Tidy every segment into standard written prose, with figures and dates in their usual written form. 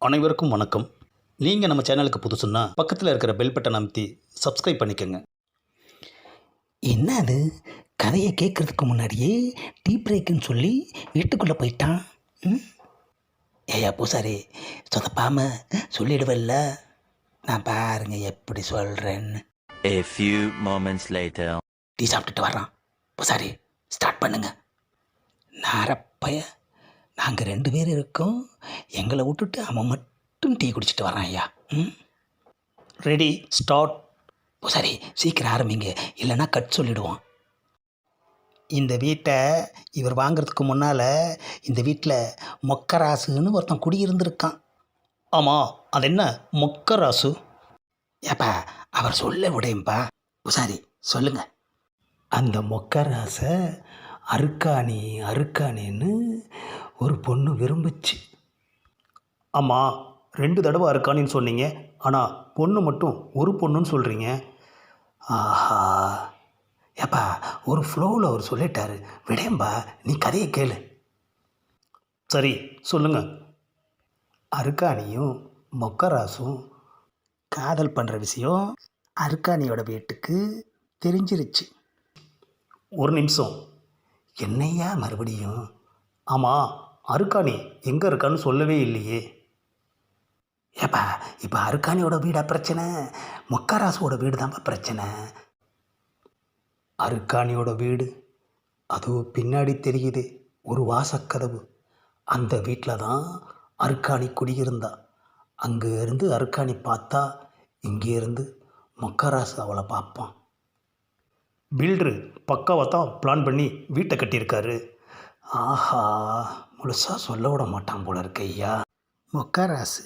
அனைவருக்கும் வணக்கம். நீங்கள் நம்ம சேனலுக்கு புதுசுன்னா பக்கத்தில் இருக்கிற பெல் பட்டன் அமைத்தி சப்ஸ்கிரைப் பண்ணிக்கோங்க. என்ன அது, கதையை கேட்குறதுக்கு முன்னாடியே டீ பிரேக்குன்னு சொல்லி வீட்டுக்குள்ளே போயிட்டான். ம் ஏயா பூசாரி, சொதப்பாமல் சொல்லிடுவல்ல? நான் பாருங்க எப்படி சொல்கிறேன்னு. A few moments later. Tea சாப்பிட்டுட்டு வர்றான். பூசாரி, ஸ்டார்ட் பண்ணுங்க. நாரப்பைய, நாங்கள் 2 பேர் இருக்கோம், எங்களை விட்டுட்டு அவன் மட்டும் டீ குடிச்சிட்டு வர்றான் ஐயா. Ready, start. பூசாரி சீக்கிரம் ஆரம்பிங்க, இல்லைன்னா கட் சொல்லிடுவான். இந்த வீட்டை இவர் வாங்கிறதுக்கு முன்னால் இந்த வீட்டில் மொக்கராசுன்னு ஒருத்தன் குடியிருந்திருக்கான். ஆமாம், அது என்ன மொக்கராசு? ஏப்பா அவர் சொல்ல விடேன்பா. பூசாரி சொல்லுங்க. அந்த மொக்கராசை அருக்காணின்னு ஒரு பொண்ணு விரும்புச்சு. ஆமாம், 2 தடவை இருக்கானின்னு சொன்னீங்க. ஆனால் பொண்ணு மட்டும் ஒரு பொண்ணுன்னு சொல்கிறீங்க. ஆஹா, ஏப்பா ஒரு ஃப்ளோவில் அவர் சொல்லிட்டாரு, விடேன்பா, நீ கதையை கேளு. சரி, சொல்லுங்க. அருக்காணியும் மொக்கராசும் காதல் பண்ணுற விஷயம் அருக்காணியோட வீட்டுக்கு தெரிஞ்சிருச்சு. ஒரு நிமிஷம். என்னையா மறுபடியும்? ஆமாம், அருக்காணி எங்கே இருக்கான்னு சொல்லவே இல்லையே. ஏப்பா இப்போ அருக்காணியோட வீடா பிரச்சனை, மொக்கராசோட வீடு தான்ப்பா பிரச்சனை. அருக்காணியோட வீடு அதோ பின்னாடி தெரியுது ஒரு வாசக்கதவு. அந்த வீட்டில் தான் அருக்காணி குடியிருந்தா. அங்கே இருந்து அருக்காணி பார்த்தா இங்கே இருந்து மொக்கராசு அவளை பார்ப்பான். பில்டரு பக்காவாக தான் பிளான் பண்ணி வீட்டை கட்டியிருக்காரு. ஆஹா, முழுசாக சொல்ல விட மாட்டான் போல இருக்கு ஐயா. மொக்கராசு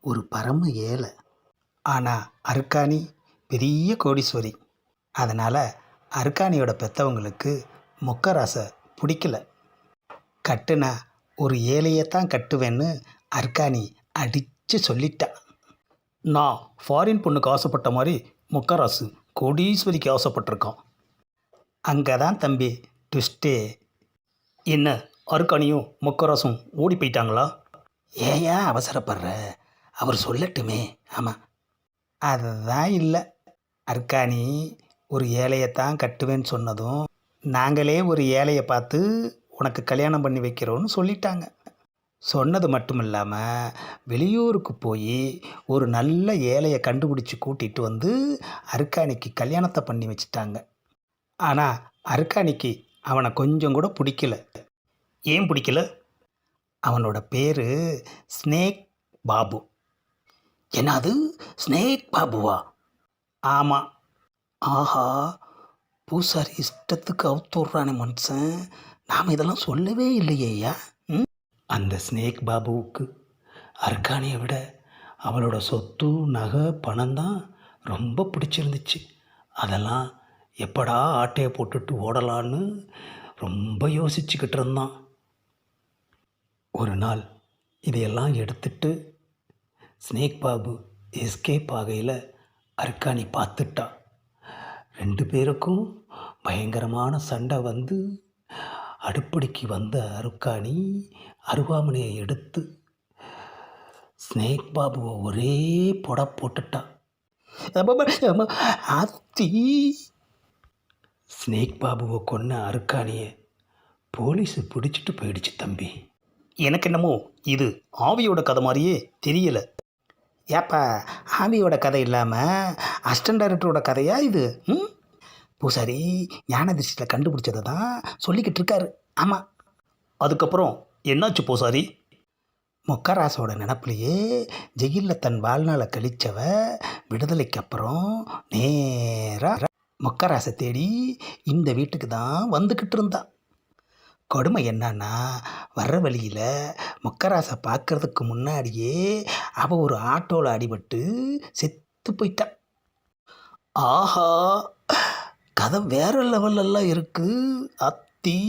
ஒரு பரம ஏழை, ஆனால் அருக்காணி பெரிய கோடீஸ்வரி. அதனால் அருக்காணியோட பெற்றவங்களுக்கு மொக்கராசை பிடிக்கல. கட்டுனா ஒரு ஏழையைத்தான் கட்டுவேன்னு அருக்காணி அடித்து சொல்லிட்டா. நான் ஃபாரின் பொண்ணுக்கு ஆசைப்பட்ட மாதிரி மொக்கராசு கோடீஸ்வரிக்கு ஆசைப்பட்டிருக்கான். அங்கே தான் தம்பி ட்விஸ்டே. என்ன, அருக்காணியும் மொக்கராசும் ஓடி போயிட்டாங்களா? ஏயா அவசரப்படுற, அவர் சொல்லட்டுமே. ஆமாம், அதுதான் இல்லை. அருக்காணி ஒரு ஏழையைத்தான் கட்டுவேன்னு சொன்னதும் நாங்களே ஒரு ஏழையை பார்த்து உனக்கு கல்யாணம் பண்ணி வைக்கிறோன்னு சொல்லிட்டாங்க. சொன்னது மட்டும் இல்லாமல் வெளியூருக்கு போய் ஒரு நல்ல ஏழையை கண்டுபிடிச்சி கூட்டிகிட்டு வந்து அருக்காணிக்கு கல்யாணத்தை பண்ணி வச்சிட்டாங்க. ஆனால் அருக்காணிக்கு அவனை கொஞ்சம் கூட பிடிக்கல. ஏன் பிடிக்கல? அவனோட பேர் ஸ்னேக் பாபு. என்னது, ஸ்னேக் பாபுவா? ஆமாம். ஆஹா, பூசாரி இஷ்டத்துக்கு அவுத்துடுறானே மனுஷன். நாம் இதெல்லாம் சொல்லவே இல்லையா? அந்த ஸ்னேக் பாபுவுக்கு அருக்காணியை விட அவளோட சொத்து நகை பணம் தான் ரொம்ப பிடிச்சிருந்துச்சு. அதெல்லாம் எப்படா ஆட்டையை போட்டுட்டு ஓடலான்னு ரொம்ப யோசிச்சுக்கிட்டு இருந்தான். ஒரு நாள் இதையெல்லாம் எடுத்துட்டு ஸ்னேக் பாபு எஸ்கேப் ஆகையில் அருக்காணி பார்த்துட்டா. 2 பேருக்கும் பயங்கரமான சண்டை வந்து அடுப்படிக்கு வந்த அருக்காணி அருவாமனையை எடுத்து ஸ்னேக் பாபுவை ஒரே பொட போட்டுட்டா. ஆத்தி! ஸ்னேக் பாபுவை கொன்ன அருக்காணியை போலீஸு பிடிச்சிட்டு போயிடுச்சு தம்பி. எனக்கு என்னமோ இது ஆவியோட கதை மாதிரியே தெரியலை. ஏப்பா, ஆவியோட கதை இல்லாமல் அசிஸ்டன்ட் டைரக்டரோட கதையா இது? பூசாரி ஞான திருஷ்டியில் கண்டுபிடிச்சதை தான் சொல்லிக்கிட்டு இருக்காரு. ஆமாம். அதுக்கப்புறம் என்னாச்சு பூசாரி? மொக்கராசோட நினப்புலையே ஜெயிலில் தன் வாழ்நாளை கழிச்சவ விடுதலைக்கு அப்புறம் நேராக மொக்கராசை தேடி இந்த வீட்டுக்கு தான் வந்துக்கிட்டு இருந்தான். கொடுமை என்னன்னா, வர்ற வழியில் மொக்கராசை பார்க்கறதுக்கு முன்னாடியே அவள் ஒரு ஆட்டோவில் அடிபட்டு செத்து போயிட்டான். ஆஹா, கதை வேற லெவல்லலாம் இருக்குது அத்தி.